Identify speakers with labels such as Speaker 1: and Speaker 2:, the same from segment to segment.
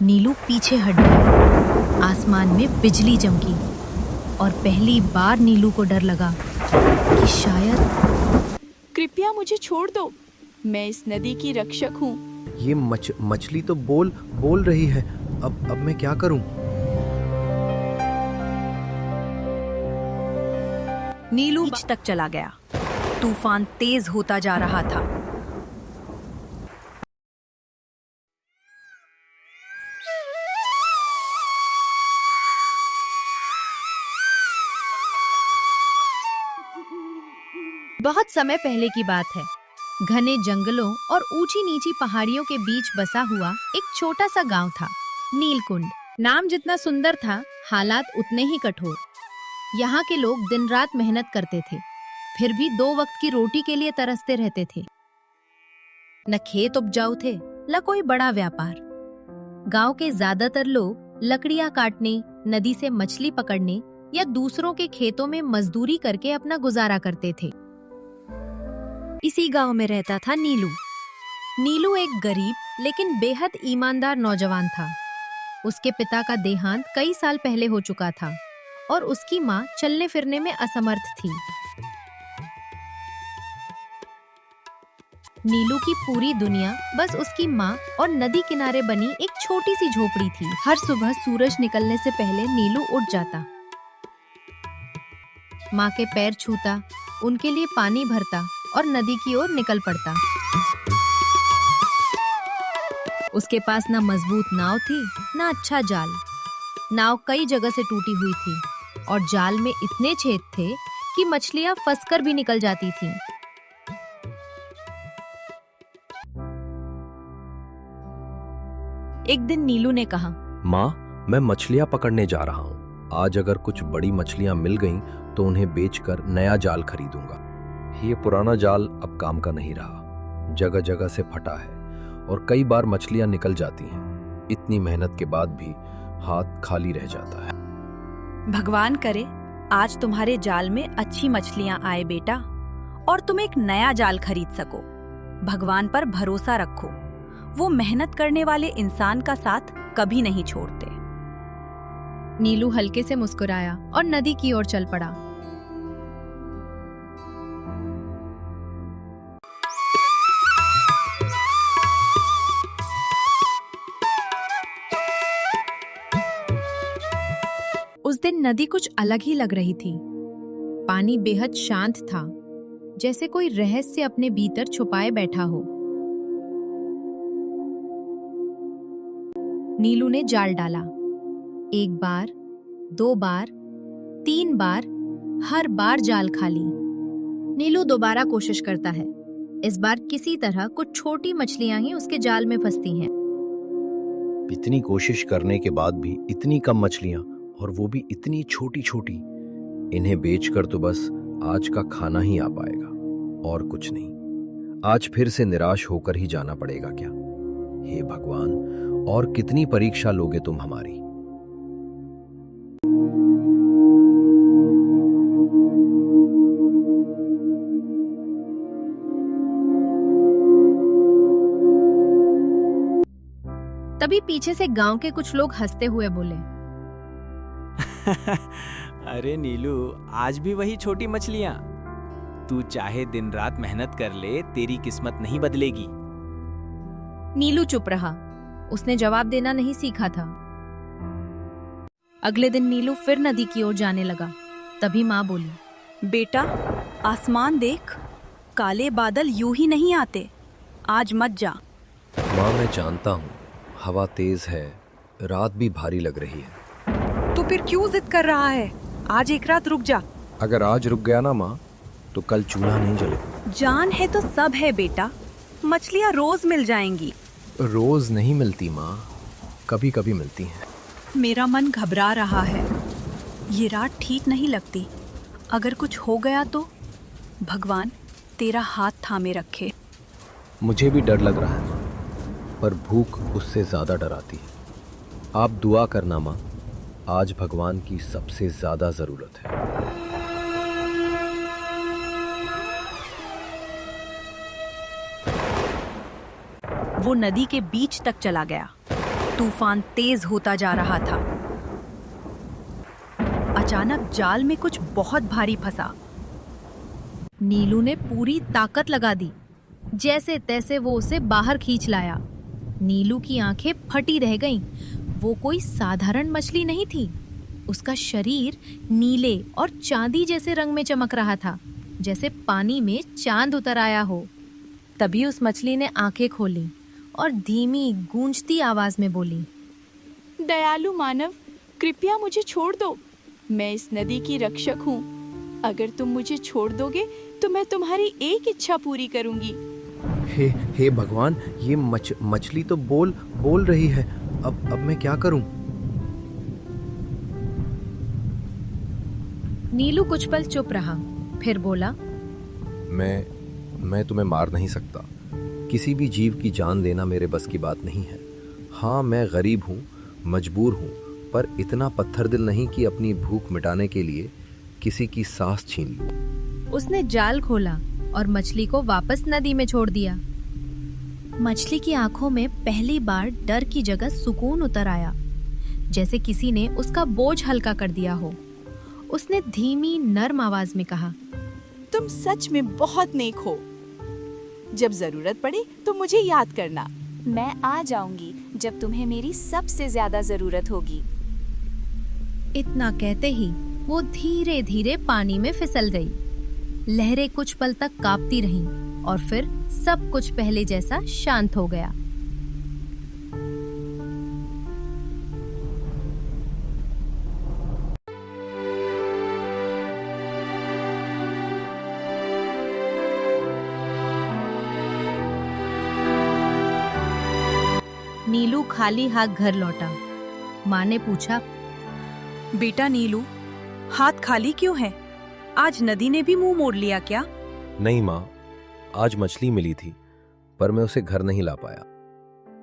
Speaker 1: नीलू पीछे हट गई। आसमान में बिजली चमकी और पहली बार नीलू को डर लगा कि शायद।
Speaker 2: कृपया मुझे छोड़ दो, मैं इस नदी की रक्षक हूँ।
Speaker 3: ये मछली तो बोल रही है। अब मैं क्या करूं?
Speaker 1: नीलू बीच तक चला गया। तूफान तेज होता जा रहा था। बहुत समय पहले की बात है। घने जंगलों और ऊंची नीची पहाड़ियों के बीच बसा हुआ एक छोटा सा गांव था, नीलकुंड। नाम जितना सुंदर था, हालात उतने ही कठोर। यहाँ के लोग दिन रात मेहनत करते थे, फिर भी 2 वक्त की रोटी के लिए तरसते रहते थे। न खेत उपजाऊ थे, न कोई बड़ा व्यापार। गांव के ज्यादातर लोग लकड़ियां काटने, नदी से मछली पकड़ने या दूसरों के खेतों में मजदूरी करके अपना गुजारा करते थे। इसी गांव में रहता था नीलू। नीलू एक गरीब लेकिन बेहद ईमानदार नौजवान था। उसके पिता का देहांत कई साल पहले हो चुका था और उसकी माँ चलने फिरने में असमर्थ थी। नीलू की पूरी दुनिया बस उसकी माँ और नदी किनारे बनी एक छोटी सी झोपड़ी थी। हर सुबह सूरज निकलने से पहले नीलू उठ जाता, माँ के पैर छूता, उनके लिए पानी भरता और नदी की ओर निकल पड़ता। उसके पास ना मजबूत नाव थी, ना अच्छा जाल। नाव कई जगह से टूटी हुई थी और जाल में इतने छेद थे कि मछलियां फंसकर भी निकल जाती थीं। एक दिन नीलू ने कहा,
Speaker 3: माँ, मैं मछलियां पकड़ने जा रहा हूँ। आज अगर कुछ बड़ी मछलियां मिल गईं तो उन्हें बेचकर नया जाल खरीदूंगा। ये पुराना जाल अब काम का नहीं रहा, जगह जगह से फटा है और कई बार मछलियां निकल जाती हैं। इतनी मेहनत के बाद भी हाथ खाली रह जाता है।
Speaker 2: भगवान करे आज तुम्हारे जाल में अच्छी मछलियां आए बेटा, और तुम एक नया जाल खरीद सको। भगवान पर भरोसा रखो, वो मेहनत करने वाले इंसान का साथ कभी नहीं छोड़ते।
Speaker 1: नीलू हल्के से मुस्कुराया और नदी की ओर चल पड़ा। उस दिन नदी कुछ अलग ही लग रही थी। पानी बेहद शांत था, जैसे कोई रहस्य अपने भीतर छुपाए बैठा हो। नीलू ने जाल डाला। 1 बार, 2 बार, 3 बार, हर बार जाल खाली। नीलू दोबारा कोशिश करता है। इस बार किसी तरह कुछ छोटी मछलियां ही उसके जाल में फंसती हैं।
Speaker 3: इतनी कोशिश करने के बाद भी इतनी कम मछलियां, और वो भी इतनी छोटी छोटी। इन्हें बेचकर तो बस आज का खाना ही आ पाएगा और कुछ नहीं। आज फिर से निराश होकर ही जाना पड़ेगा क्या? हे भगवान, और कितनी परीक्षा लोगे तुम हमारी?
Speaker 1: तभी पीछे से गांव के कुछ लोग हंसते हुए बोले,
Speaker 4: अरे नीलू, आज भी वही छोटी मछलियां। तू चाहे दिन रात मेहनत कर ले, तेरी किस्मत नहीं बदलेगी।
Speaker 1: नीलू चुप रहा। उसने जवाब देना नहीं सीखा था। अगले दिन नीलू फिर नदी की ओर जाने लगा। तभी माँ बोली,
Speaker 2: बेटा, आसमान देख, काले बादल यूं ही नहीं आते। आज मत जा।
Speaker 3: माँ, मैं जानता हूँ, हवा तेज है, रात भी भारी लग रही है।
Speaker 5: तो फिर क्यों जिद कर रहा है? आज एक रात रुक जा।
Speaker 3: अगर आज रुक गया ना माँ, तो कल चूल्हा नहीं जलेगा।
Speaker 2: जान है तो सब है बेटा, मछलियाँ रोज मिल जाएंगी।
Speaker 3: रोज नहीं मिलती माँ, कभी कभी मिलती हैं।
Speaker 2: मेरा मन घबरा रहा है। ये रात ठीक नहीं लगती। अगर कुछ हो गया तो? भगवान तेरा हाथ थामे रखे।
Speaker 3: मुझे भी डर लग रहा है, पर भूख उससे ज्यादा डराती है। आप दुआ करना माँ, आज भगवान की सबसे ज्यादा जरूरत है।
Speaker 1: वो नदी के बीच तक चला गया।
Speaker 2: तूफान तेज होता जा रहा था। अचानक जाल में कुछ बहुत भारी फंसा।
Speaker 1: नीलू ने पूरी ताकत लगा दी। जैसे तैसे वो उसे बाहर खींच लाया। नीलू की आंखें फटी रह गईं। वो कोई साधारण मछली नहीं थी। उसका शरीर नीले और चांदी जैसे रंग में चमक रहा था, जैसे पानी में चांद उतर आया हो। तभी उस मछली ने आंखें खोली और धीमी गूंजती आवाज में बोली,
Speaker 6: दयालु मानव, कृपया मुझे छोड़ दो। मैं इस नदी की रक्षक हूँ। अगर तुम मुझे छोड़ दोगे तो मैं तुम्हारी एक इच्छा पूरी करूंगी।
Speaker 3: हे भगवान, ये मछली तो बोल रही है। अब मैं क्या करूं?
Speaker 1: नीलू कुछ पल चुप रहा, फिर बोला,
Speaker 3: मैं तुम्हें मार नहीं सकता। किसी भी जीव की जान लेना मेरे बस की बात नहीं है। हाँ, मैं गरीब हूँ, मजबूर हूँ, पर इतना पत्थर दिल नहीं कि अपनी भूख मिटाने के लिए किसी की सांस छीन लूं।
Speaker 1: उसने जाल खोला और मछली को वापस नदी में छोड़ दिया। मछली की आंखों में पहली बार डर की जगह सुकून उतर आया, जैसे किसी ने उसका बोझ हल्का कर दिया हो। उसने धीमी नर्म आवाज में कहा,
Speaker 6: तुम सच में बहुत नेक हो। जब जरूरत पड़े तो मुझे याद करना। मैं आ जाऊंगी जब तुम्हें मेरी सबसे ज्यादा जरूरत होगी।
Speaker 1: इतना कहते ही वो धीरे धीरे पानी में फिसल गई। लहरें कुछ पल तक कांपती रहीं और फिर सब कुछ पहले जैसा शांत हो गया। नीलू खाली हाथ घर लौटा। माँ ने पूछा,
Speaker 2: बेटा नीलू, हाथ खाली क्यों है? आज नदी ने भी मुंह मोड़ लिया क्या?
Speaker 3: नहीं माँ, आज मछली मिली थी, पर मैं उसे घर नहीं ला पाया।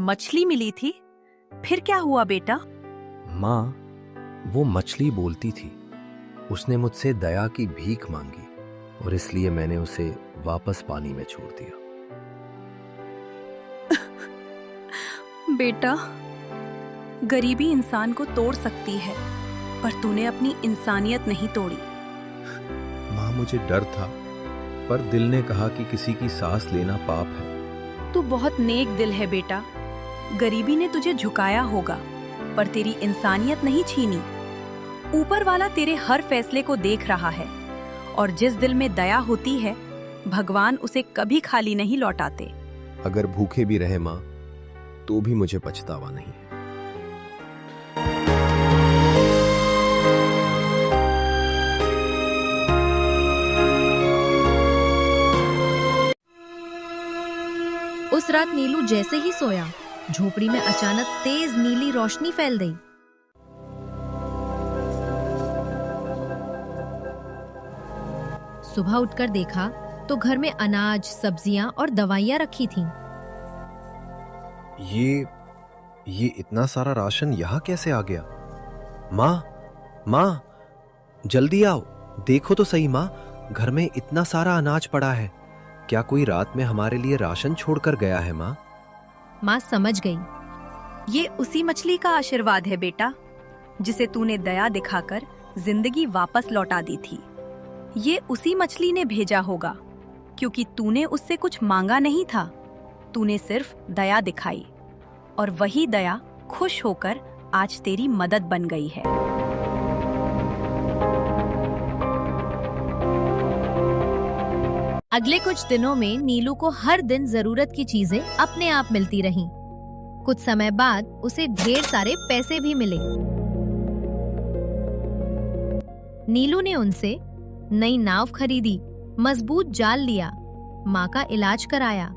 Speaker 2: मछली मिली थी? फिर क्या हुआ बेटा?
Speaker 3: माँ, वो मछली बोलती थी। उसने मुझसे दया की भीख मांगी और इसलिए मैंने उसे वापस पानी में छोड़ दिया।
Speaker 2: बेटा, गरीबी इंसान को तोड़ सकती है, पर तूने अपनी इंसानियत नहीं तोड़ी।
Speaker 3: माँ, मुझे डर था, पर दिल ने कहा कि किसी की सांस लेना पाप है।
Speaker 2: तू बहुत नेक दिल है बेटा। गरीबी ने तुझे झुकाया होगा, पर तेरी इंसानियत नहीं छीनी। ऊपर वाला तेरे हर फैसले को देख रहा है, और जिस दिल में दया होती है, भगवान उसे कभी खाली नहीं लौटाते।
Speaker 3: अगर भूखे भी रहे माँ, तो भी मुझे पछतावा नहीं है।
Speaker 1: उस रात नीलू जैसे ही सोया, झोपड़ी में अचानक तेज नीली रोशनी फैल गई। सुबह उठकर देखा तो घर में अनाज, सब्जियां और दवाइयां रखी थीं।
Speaker 3: ये इतना सारा राशन यहाँ कैसे आ गया? माँ, जल्दी आओ, देखो तो सही माँ, घर में इतना सारा अनाज पड़ा है। क्या कोई रात में हमारे लिए राशन छोड़कर गया है माँ?
Speaker 1: माँ समझ गई।
Speaker 2: ये उसी मछली का आशीर्वाद है बेटा, जिसे तूने दया दिखाकर जिंदगी वापस लौटा दी थी। ये उसी मछली ने भेजा होगा, क्योंकि तूने उससे कुछ मांगा नहीं था। तूने सिर्फ दया दिखाई, और वही दया खुश होकर आज तेरी मदद बन गई है।
Speaker 1: अगले कुछ दिनों में नीलू को हर दिन जरूरत की चीजें अपने आप मिलती रहीं। कुछ समय बाद उसे ढेर सारे पैसे भी मिले। नीलू ने उनसे नई नाव खरीदी, मजबूत जाल लिया, माँ का इलाज कराया।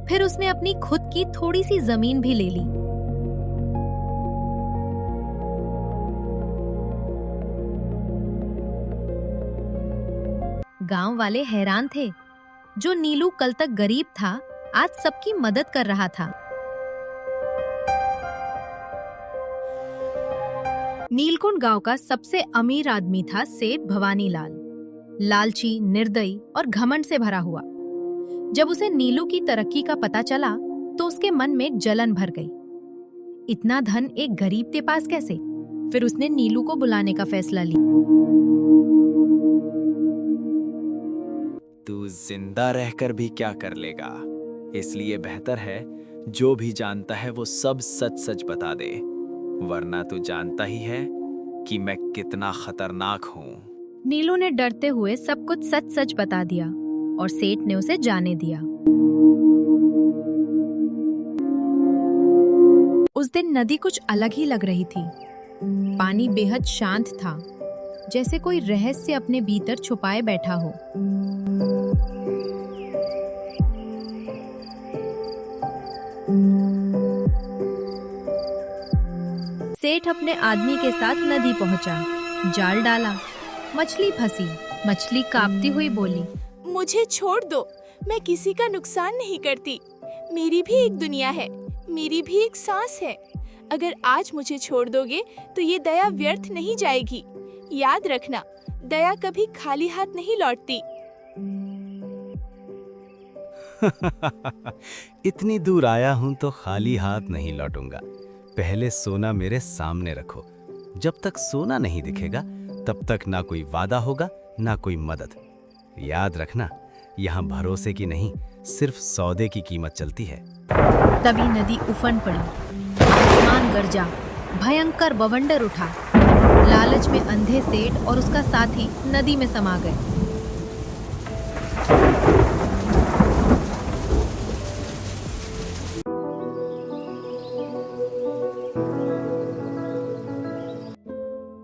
Speaker 1: फिर उसने अपनी खुद की थोड़ी सी जमीन भी ले ली। गांव वाले हैरान थे। जो नीलू कल तक गरीब था, आज सबकी मदद कर रहा था। नीलकुंड गांव का सबसे अमीर आदमी था सेठ भवानीलाल। लालची, निर्दयी और घमंड से भरा हुआ। जब उसे नीलू की तरक्की का पता चला तो उसके मन में जलन भर गई। इतना धन एक गरीब के पास कैसे? फिर उसने नीलू को बुलाने का फैसला लिया।
Speaker 4: तू जिंदा रहकर भी क्या कर लेगा, इसलिए बेहतर है जो भी जानता है वो सब सच सच बता दे, वरना तू जानता ही है कि मैं कितना खतरनाक हूँ।
Speaker 1: नीलू ने डरते हुए सब कुछ सच सच बता दिया और सेठ ने उसे जाने दिया। उस दिन नदी कुछ अलग ही लग रही थी। पानी बेहद शांत था, जैसे कोई रहस्य अपने भीतर छुपाए बैठा हो। सेठ अपने आदमी के साथ नदी पहुंचा, जाल डाला, मछली फंसी। मछली कांपती हुई बोली,
Speaker 6: मुझे छोड़ दो, मैं किसी का नुकसान नहीं करती। मेरी भी एक दुनिया है, मेरी भी एक सांस है। अगर आज मुझे छोड़ दोगे तो ये दया व्यर्थ नहीं जाएगी। याद रखना, दया कभी खाली हाथ नहीं लौटती।
Speaker 4: इतनी दूर आया हूं तो खाली हाथ नहीं लौटूंगा। पहले सोना मेरे सामने रखो। जब तक सोना नहीं दिखेगा तब तक ना कोई वादा होगा ना कोई मदद। याद रखना, यहाँ भरोसे की नहीं सिर्फ सौदे की कीमत चलती है।
Speaker 1: तभी नदी उफन पड़ी, आसमान गरजा, भयंकर बवंडर उठा। लालच में अंधे सेठ और उसका साथी नदी में समा गए।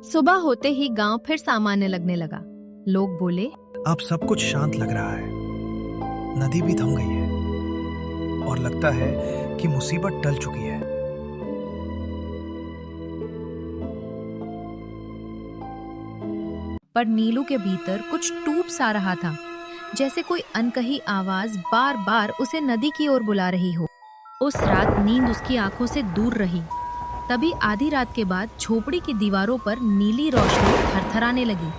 Speaker 1: सुबह होते ही गांव फिर सामान्य लगने लगा। लोग बोले,
Speaker 7: अब सब कुछ शांत लग रहा है। नदी भी थम गई है और लगता है कि मुसीबत टल चुकी है।
Speaker 1: पर नीलू के भीतर कुछ टूट सा रहा था, जैसे कोई अनकही आवाज बार बार उसे नदी की ओर बुला रही हो। उस रात नींद उसकी आंखों से दूर रही। तभी आधी रात के बाद झोपड़ी की दीवारों पर नीली रोशनी थरथराने लगी।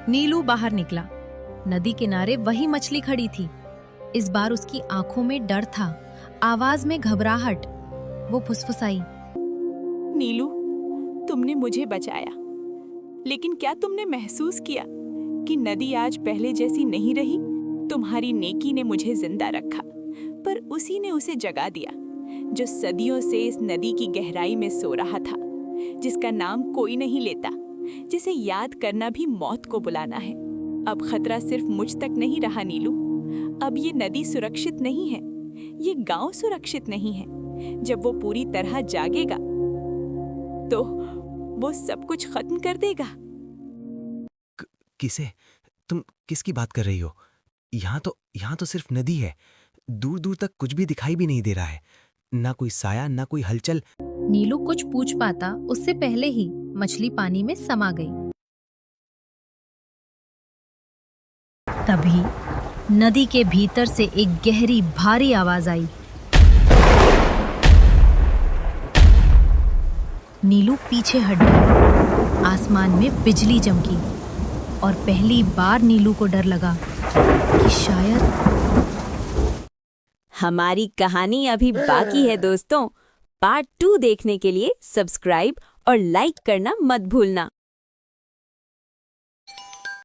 Speaker 1: नीलू बाहर निकला। नदी किनारे वही मछली खड़ी थी। इस बार उसकी आंखों में डर था, आवाज में घबराहट। वो फुसफुसाई,
Speaker 6: नीलू, तुमने मुझे बचाया, लेकिन क्या तुमने महसूस किया कि नदी आज पहले जैसी नहीं रही? तुम्हारी नेकी ने मुझे जिंदा रखा, पर उसी ने उसे जगा दिया जो सदियों से इस नदी की गहराई में सो रहा था, जिसका नाम कोई नहीं लेता, जिसे याद करना भी मौत को बुलाना है। अब खतरा सिर्फ मुझ तक नहीं रहा नीलू। अब ये नदी सुरक्षित नहीं है, ये गांव सुरक्षित नहीं है। जब वो पूरी तरह जागेगा तो वो सब कुछ खत्म कर देगा।
Speaker 4: किसे? तुम किसकी बात कर रही हो? यहाँ तो सिर्फ नदी है। दूर दूर तक कुछ भी दिखाई भी नहीं दे रहा है, ना कोई साया ना कोई हलचल।
Speaker 1: नीलू कुछ पूछ पाता उससे पहले ही मछली पानी में समा गई। तभी नदी के भीतर से एक गहरी भारी आवाज आई। नीलू पीछे हट गई। आसमान में बिजली चमकी और पहली बार नीलू को डर लगा कि शायद।
Speaker 8: हमारी कहानी अभी बाकी है दोस्तों। पार्ट 2 देखने के लिए सब्सक्राइब और लाइक करना मत भूलना।